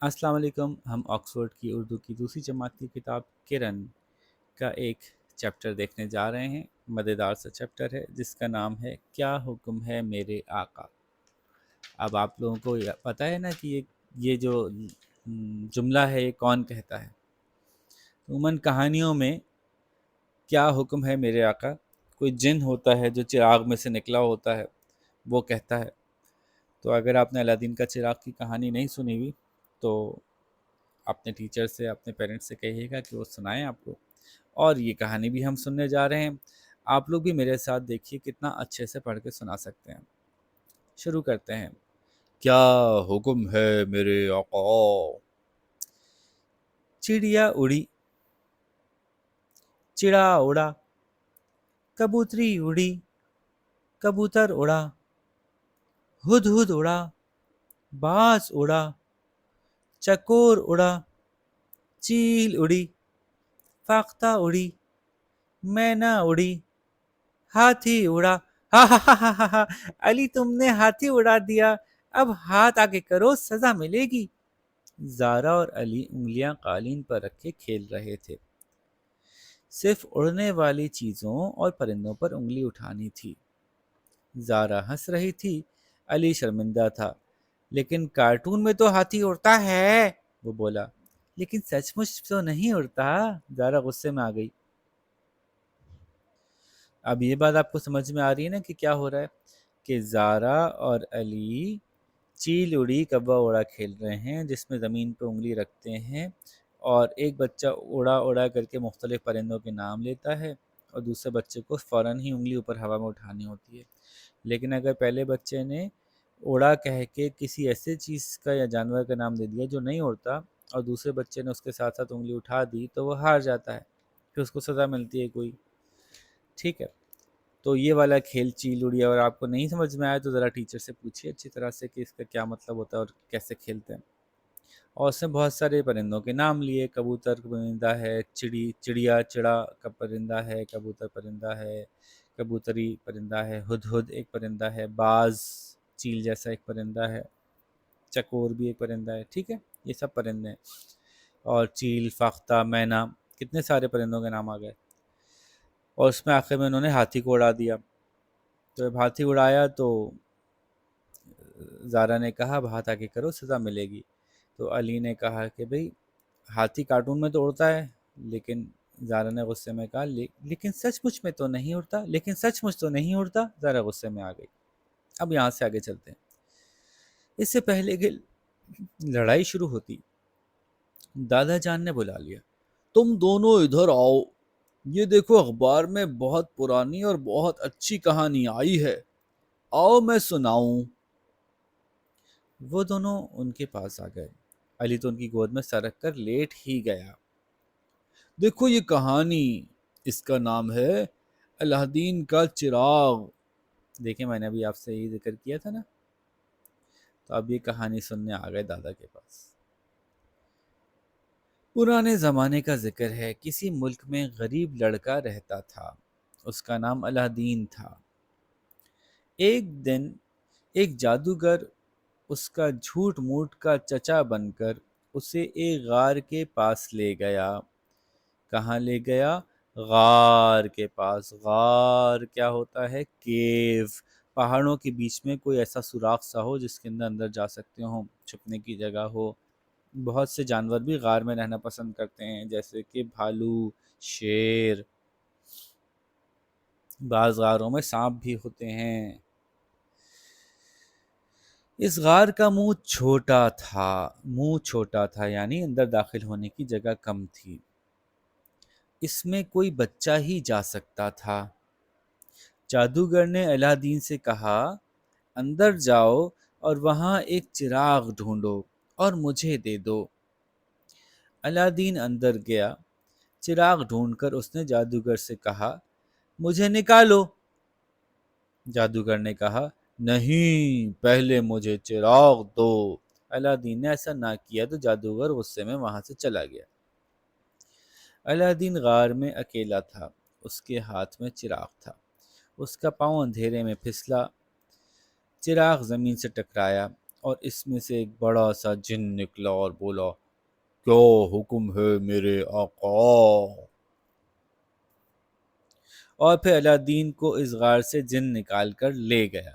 السلام علیکم. ہم آکسفورڈ کی اردو کی دوسری جماعت کی کتاب کرن کا ایک چیپٹر دیکھنے جا رہے ہیں. مزیدار سا چیپٹر ہے جس کا نام ہے کیا حکم ہے میرے آقا. اب آپ لوگوں کو پتہ ہے نا کہ یہ جو جملہ ہے یہ کون کہتا ہے. عموماً کہانیوں میں کیا حکم ہے میرے آقا کوئی جن ہوتا ہے جو چراغ میں سے نکلا ہوتا ہے وہ کہتا ہے. تو اگر آپ نے الادین کا چراغ کی کہانی نہیں سنی ہوئی تو اپنے ٹیچر سے اپنے پیرنٹس سے کہیے گا کہ وہ سنائیں آپ کو. اور یہ کہانی بھی ہم سننے جا رہے ہیں. آپ لوگ بھی میرے ساتھ دیکھیے کتنا اچھے سے پڑھ کے سنا سکتے ہیں. شروع کرتے ہیں. کیا حکم ہے میرے آقا. چڑیا اڑی، چڑا اڑا، کبوتری اڑی، کبوتر اڑا، ہد ہد اڑا، باز اڑا، چکور اڑا، چیل اڑی، فاختہ اڑی، مینا اڑی، ہاتھی اڑا. ہا ہا ہا ہا ہا ہا، علی تم نے ہاتھی اڑا دیا، اب ہاتھ آگے کرو سزا ملے گی. زارا اور علی انگلیاں قالین پر رکھے کھیل رہے تھے. صرف اڑنے والی چیزوں اور پرندوں پر انگلی اٹھانی تھی. زارا ہنس رہی تھی، علی شرمندہ تھا. لیکن کارٹون میں تو ہاتھی اڑتا ہے، وہ بولا. لیکن سچ مچ تو نہیں اڑتا. زارا غصے میں آ گئی. اب یہ بات آپ کو سمجھ میں آ رہی ہے نا کہ کیا ہو رہا ہے کہ زارا اور علی چیل اڑی کبا اڑا کھیل رہے ہیں جس میں زمین پہ انگلی رکھتے ہیں اور ایک بچہ اڑا اڑا کر کے مختلف پرندوں کے نام لیتا ہے اور دوسرے بچے کو فوراً ہی انگلی اوپر ہوا میں اٹھانی ہوتی ہے. لیکن اگر پہلے بچے نے اڑا کہہ کے کسی ایسے چیز کا یا جانور کا نام دے دیا جو نہیں اڑتا اور دوسرے بچے نے اس کے ساتھ ساتھ انگلی اٹھا دی تو وہ ہار جاتا ہے، پھر اس کو سزا ملتی ہے کوئی. ٹھیک ہے. تو یہ والا کھیل چیل اڑی اور آپ کو نہیں سمجھ میں آیا تو ذرا ٹیچر سے پوچھیے اچھی طرح سے کہ اس کا کیا مطلب ہوتا ہے اور کیسے کھیلتے ہیں. اور اس نے بہت سارے پرندوں کے نام لیے. کبوتر پرندہ ہے، چڑیا چڑا کا پرندہ ہے، کبوتر پرندہ ہے، کبوتری پرندہ ہے، ہد ہد ایک پرندہ ہے، باز چیل جیسا ایک پرندہ ہے، چکور بھی ایک پرندہ ہے. ٹھیک ہے، یہ سب پرندے ہیں. اور چیل، فاختہ، مینا، کتنے سارے پرندوں کے نام آ گئے. اور اس میں آخر میں انہوں نے ہاتھی کو اڑا دیا. تو جب ہاتھی اڑایا تو زارا نے کہا اب ہاتھ آگے کرو سزا ملے گی. تو علی نے کہا کہ بھئی ہاتھی کارٹون میں تو اڑتا ہے. لیکن زارا نے غصے میں کہا لیکن سچ مچ میں تو نہیں اڑتا، لیکن سچ مچ تو نہیں اڑتا. زارا غصے میں آ گئی. اب یہاں سے آگے چلتے ہیں. اس سے پہلے کہ لڑائی شروع ہوتی دادا جان نے بلا لیا. تم دونوں ادھر آؤ، یہ دیکھو اخبار میں بہت پرانی اور بہت اچھی کہانی آئی ہے، آؤ میں سناؤں. وہ دونوں ان کے پاس آ گئے. علی تو ان کی گود میں سرک کر لیٹ ہی گیا. دیکھو یہ کہانی، اس کا نام ہے الادین کا چراغ. دیکھیں میں نے ابھی آپ سے یہ ذکر کیا تھا نا. تو اب یہ کہانی سننے آ گئے دادا کے پاس. پرانے زمانے کا ذکر ہے. کسی ملک میں غریب لڑکا رہتا تھا. اس کا نام الادین تھا. ایک دن ایک جادوگر اس کا جھوٹ موٹ کا چچا بن کر اسے ایک غار کے پاس لے گیا. کہاں لے گیا؟ غار کے پاس. غار کیا ہوتا ہے؟ کیو. پہاڑوں کے بیچ میں کوئی ایسا سوراخ سا ہو جس کے اندر جا سکتے ہوں، چھپنے کی جگہ ہو. بہت سے جانور بھی غار میں رہنا پسند کرتے ہیں جیسے کہ بھالو، شیر. بعض غاروں میں سانپ بھی ہوتے ہیں. اس غار کا منہ چھوٹا تھا یعنی اندر داخل ہونے کی جگہ کم تھی. اس میں کوئی بچہ ہی جا سکتا تھا. جادوگر نے الادین سے کہا اندر جاؤ اور وہاں ایک چراغ ڈھونڈو اور مجھے دے دو. الادین اندر گیا. چراغ ڈھونڈ کر اس نے جادوگر سے کہا مجھے نکالو. جادوگر نے کہا نہیں، پہلے مجھے چراغ دو. الادین نے ایسا نہ کیا تو جادوگر غصے میں وہاں سے چلا گیا. الادین غار میں اکیلا تھا. اس کے ہاتھ میں چراغ تھا. اس کا پاؤں اندھیرے میں پھسلا. چراغ زمین سے ٹکرایا اور اس میں سے ایک بڑا سا جن نکلا اور بولا، کیا حکم ہے میرے آقا؟ اور پھر الادین کو اس غار سے جن نکال کر لے گیا۔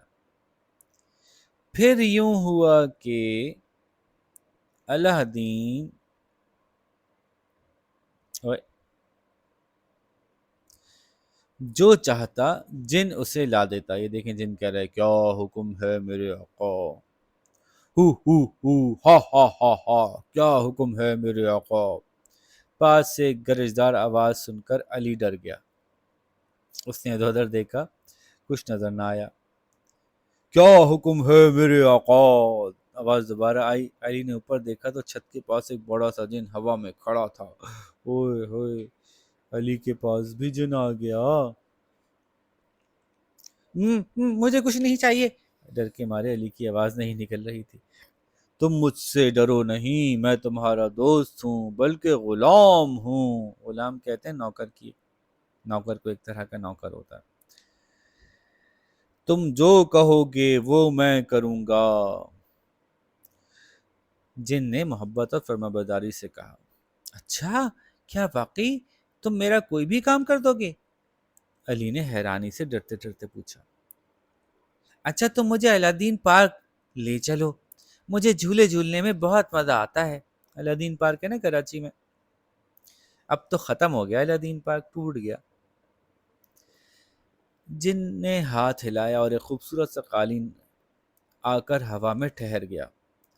پھر یوں ہوا کہ الادین جو چاہتا جن اسے لا دیتا۔ یہ دیکھیں جن کہہ رہا ہے، کیا حکم ہے میرے آقا؟ ہو ہو ہو، ہا ہا ہا ہا، کیا حکم ہے میرے آقا؟ پاس سے ایک گرجدار آواز سن کر علی ڈر گیا۔ اس نے ادھر ادھر دیکھا، کچھ نظر نہ آیا۔ کیا حکم ہے میرے آقا؟ آواز دوبارہ آئی۔ علی نے اوپر دیکھا تو چھت کے پاس ایک بڑا سا جن ہوا میں کھڑا تھا۔ اوئے ہوئے، علی کے پاس بھی جن آ گیا۔ مجھے کچھ نہیں چاہیے، ڈر کے مارے علی کی آواز نہیں نکل رہی تھی۔ تم مجھ سے ڈرو نہیں، میں تمہارا دوست ہوں بلکہ غلام ہوں۔ غلام کہتے ہیں نوکر کی، نوکر کو ایک طرح کا نوکر ہوتا ہے۔ تم جو کہو گے وہ میں کروں گا، جن نے محبت اور فرمانبرداری سے کہا۔ اچھا، کیا واقعی تم میرا کوئی بھی کام کر دو گے؟ علی نے حیرانی سے ڈرتے ڈرتے پوچھا۔ اچھا تم مجھے الادین پارک لے چلو، مجھے جھولے جھولنے میں بہت مزہ آتا ہے۔ الادین پارک ہے نا کراچی میں، اب تو ختم ہو گیا، الادین پارک ٹوٹ گیا۔ جن نے ہاتھ ہلایا اور ایک خوبصورت سا قالین آ کر ہوا میں ٹھہر گیا،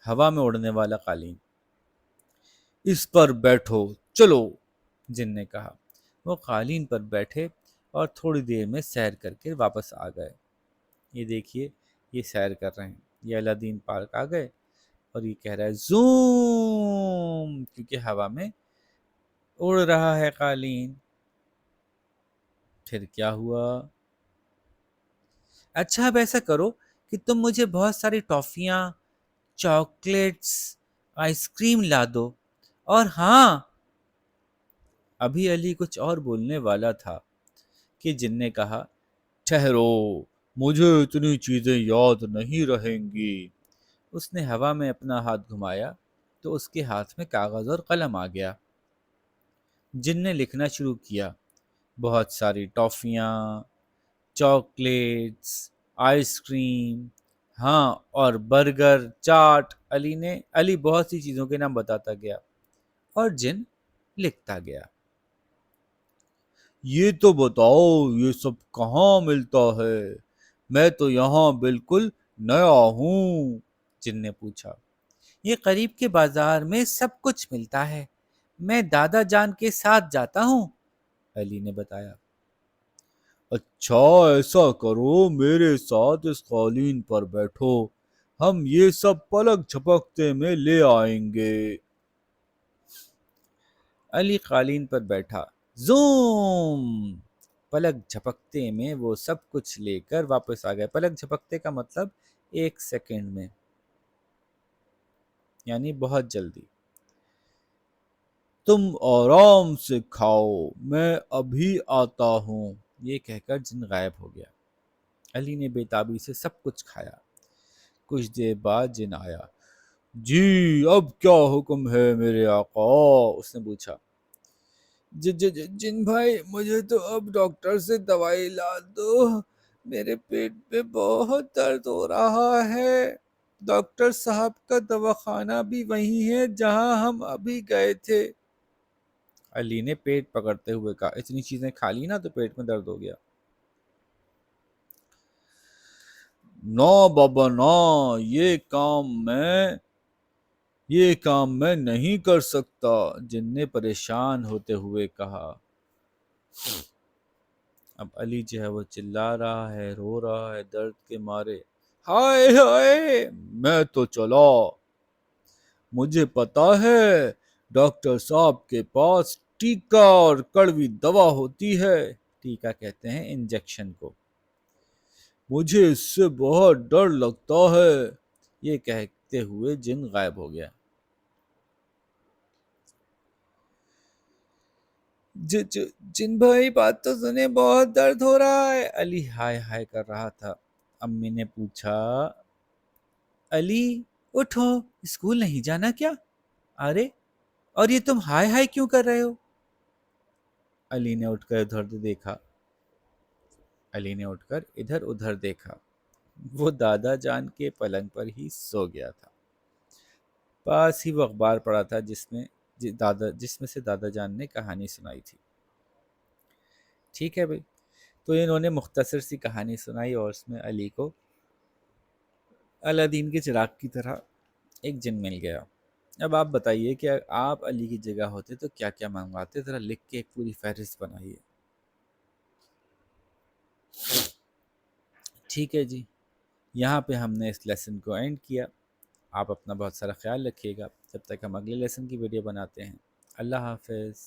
ہوا میں اڑنے والا قالین۔ اس پر بیٹھو، چلو، جن نے کہا۔ وہ قالین پر بیٹھے اور تھوڑی دیر میں سیر کر کے واپس آ گئے۔ یہ دیکھیے، یہ سیر کر رہے ہیں، یہ الادین پارک آ گئے اور یہ کہہ رہا ہے زوم، کیونکہ ہوا میں اڑ رہا ہے قالین۔ پھر کیا ہوا؟ اچھا اب ایسا کرو کہ تم مجھے بہت ساری ٹافیاں، چاکلیٹس، آئس کریم لا دو، اور ہاں، ابھی علی کچھ اور بولنے والا تھا کہ جن نے کہا، ٹھہرو، مجھے اتنی چیزیں یاد نہیں رہیں گی۔ اس نے ہوا میں اپنا ہاتھ گھمایا تو اس کے ہاتھ میں کاغذ اور قلم آ گیا۔ جن نے لکھنا شروع کیا، بہت ساری ٹافیاں، چاکلیٹس، آئس کریم، ہاں، اور برگر، چاٹ۔ علی بہت سی چیزوں کے نام بتاتا گیا اور جن لکھتا گیا۔ یہ تو بتاؤ یہ سب کہاں ملتا ہے؟ میں تو یہاں بالکل نیا ہوں، جن نے پوچھا۔ یہ قریب کے بازار میں سب کچھ ملتا ہے، میں دادا جان کے ساتھ جاتا ہوں، علی نے بتایا۔ اچھا ایسا کرو، میرے ساتھ اس قالین پر بیٹھو، ہم یہ سب پلک جھپکتے میں لے آئیں گے۔ علی قالین پر بیٹھا، زوم، پلک جھپکتے میں وہ سب کچھ لے کر واپس آ گئے۔ پلک جھپکتے کا مطلب 1 سیکنڈ میں، یعنی بہت جلدی۔ تم آرام سے کھاؤ، میں ابھی آتا ہوں، یہ کہہ کر جن غائب ہو گیا۔ علی نے بے تابی سے سب کچھ کھایا۔ کچھ دیر بعد جن آیا۔ جی اب کیا حکم ہے میرے آقا؟ اس نے پوچھا۔ جن بھائی مجھے تو اب ڈاکٹر سے دوائی لا دو، میرے پیٹ میں بہت درد ہو رہا ہے۔ ڈاکٹر صاحب کا دواخانہ بھی وہی ہے جہاں ہم ابھی گئے تھے۔ علی نے پیٹ پکڑتے ہوئے کہا، اتنی چیزیں کھا لی نا تو پیٹ میں درد ہو گیا۔ نہ بابا نہ، یہ کام میں نہیں کر سکتا، جن نے پریشان ہوتے ہوئے کہا۔ اب علی جو ہے وہ چلا رہا ہے، رو رہا ہے درد کے مارے۔ ہائے ہائے، میں تو چلا، مجھے پتا ہے ڈاکٹر صاحب کے پاس ٹیکا اور کڑوی دوا ہوتی ہے، ٹیکا کہتے ہیں انجیکشن کو، مجھے اس سے بہت ڈر لگتا ہے، یہ کہتے ہوئے جن غائب ہو گیا۔ جن بھائی بات تو سنے، بہت درد ہو رہا ہے، علی ہائے ہائے کر رہا تھا۔ امی نے پوچھا، علی اٹھو، اسکول نہیں جانا کیا؟ ارے، اور یہ تم ہائے ہائے کیوں کر رہے ہو؟ علی نے اٹھ کر ادھر ادھر دیکھا، وہ دادا جان کے پلنگ پر ہی سو گیا تھا۔ پاس ہی وہ اخبار پڑا تھا جس میں سے دادا جان نے کہانی سنائی تھی۔ ٹھیک ہے بھائی، تو انہوں نے مختصر سی کہانی سنائی اور اس میں علی کو الادین کے چراغ کی طرح ایک جن مل گیا۔ اب آپ بتائیے کہ آپ علی کی جگہ ہوتے تو کیا کیا منگواتے؟ ذرا لکھ کے ایک پوری فہرست بنائیے۔ ٹھیک ہے جی، یہاں پہ ہم نے اس لیسن کو اینڈ کیا۔ آپ اپنا بہت سارا خیال رکھیے گا، جب تک ہم اگلے لیسن کی ویڈیو بناتے ہیں۔ اللہ حافظ۔